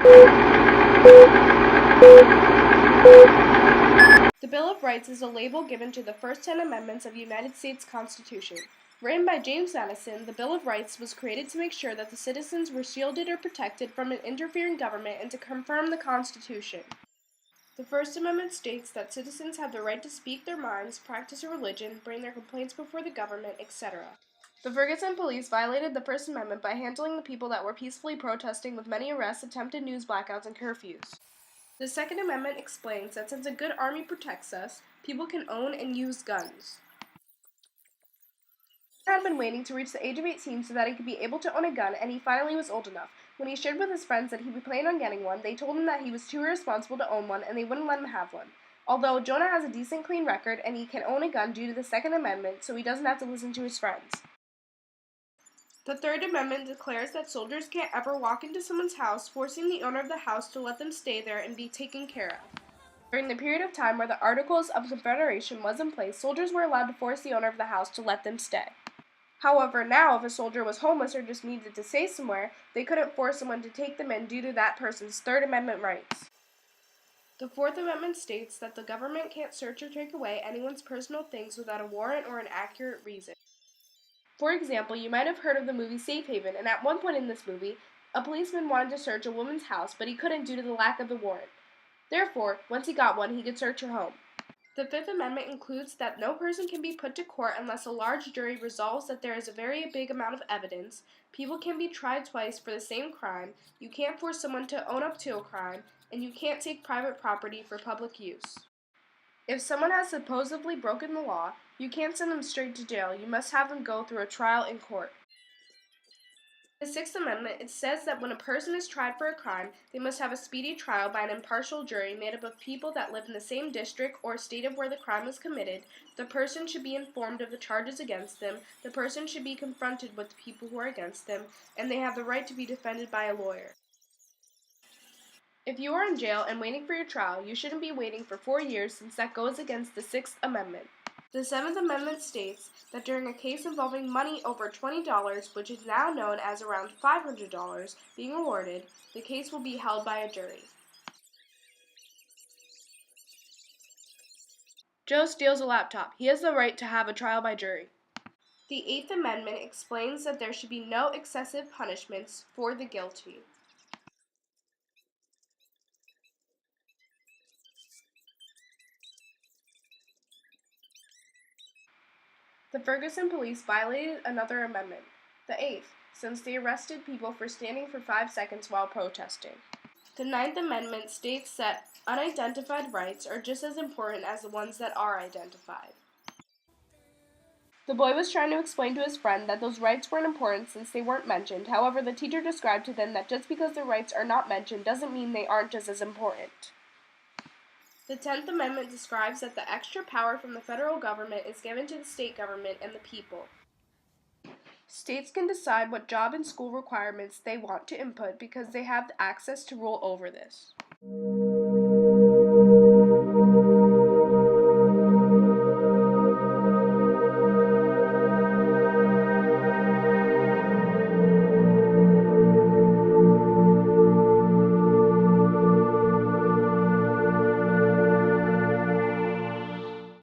The Bill of Rights is a label given to the first 10 amendments of the United States Constitution. Written by James Madison, the Bill of Rights was created to make sure that the citizens were shielded or protected from an interfering government and to confirm the Constitution. The First Amendment states that citizens have the right to speak their minds, practice a religion, bring their complaints before the government, etc. The Ferguson police violated the First Amendment by handling the people that were peacefully protesting with many arrests, attempted news blackouts, and curfews. The Second Amendment explains that since a good army protects us, people can own and use guns. He had been waiting to reach the age of 18 so that he could be able to own a gun, and he finally was old enough. When he shared with his friends that he would plan on getting one, they told him that he was too irresponsible to own one, and they wouldn't let him have one. Although Jonah has a decent clean record, and he can own a gun due to the Second Amendment, so he doesn't have to listen to his friends. The Third Amendment declares that soldiers can't ever walk into someone's house, forcing the owner of the house to let them stay there and be taken care of. During the period of time where the Articles of Confederation was in place, soldiers were allowed to force the owner of the house to let them stay. However, now if a soldier was homeless or just needed to stay somewhere, they couldn't force someone to take them in due to that person's Third Amendment rights. The Fourth Amendment states that the government can't search or take away anyone's personal things without a warrant or an accurate reason. For example, you might have heard of the movie Safe Haven, and at one point in this movie, a policeman wanted to search a woman's house, but he couldn't due to the lack of the warrant. Therefore, once he got one, he could search her home. The Fifth Amendment includes that no person can be put to court unless a large jury resolves that there is a very big amount of evidence, people can be tried twice for the same crime, you can't force someone to own up to a crime, and you can't take private property for public use. If someone has supposedly broken the law, you can't send them straight to jail, you must have them go through a trial in court. In the Sixth Amendment, it says that when a person is tried for a crime, they must have a speedy trial by an impartial jury made up of people that live in the same district or state of where the crime was committed. The person should be informed of the charges against them, the person should be confronted with the people who are against them, and they have the right to be defended by a lawyer. If you are in jail and waiting for your trial, you shouldn't be waiting for 4 years since that goes against the Sixth Amendment. The Seventh Amendment states that during a case involving money over $20, which is now known as around $500, being awarded, the case will be held by a jury. Joe steals a laptop. He has the right to have a trial by jury. The Eighth Amendment explains that there should be no excessive punishments for the guilty. The Ferguson police violated another amendment, the Eighth, since they arrested people for standing for 5 seconds while protesting. The Ninth Amendment states that unidentified rights are just as important as the ones that are identified. The boy was trying to explain to his friend that those rights weren't important since they weren't mentioned. However, the teacher described to them that just because the rights are not mentioned doesn't mean they aren't just as important. The 10th Amendment describes that the extra power from the federal government is given to the state government and the people. States can decide what job and school requirements they want to input because they have the access to rule over this.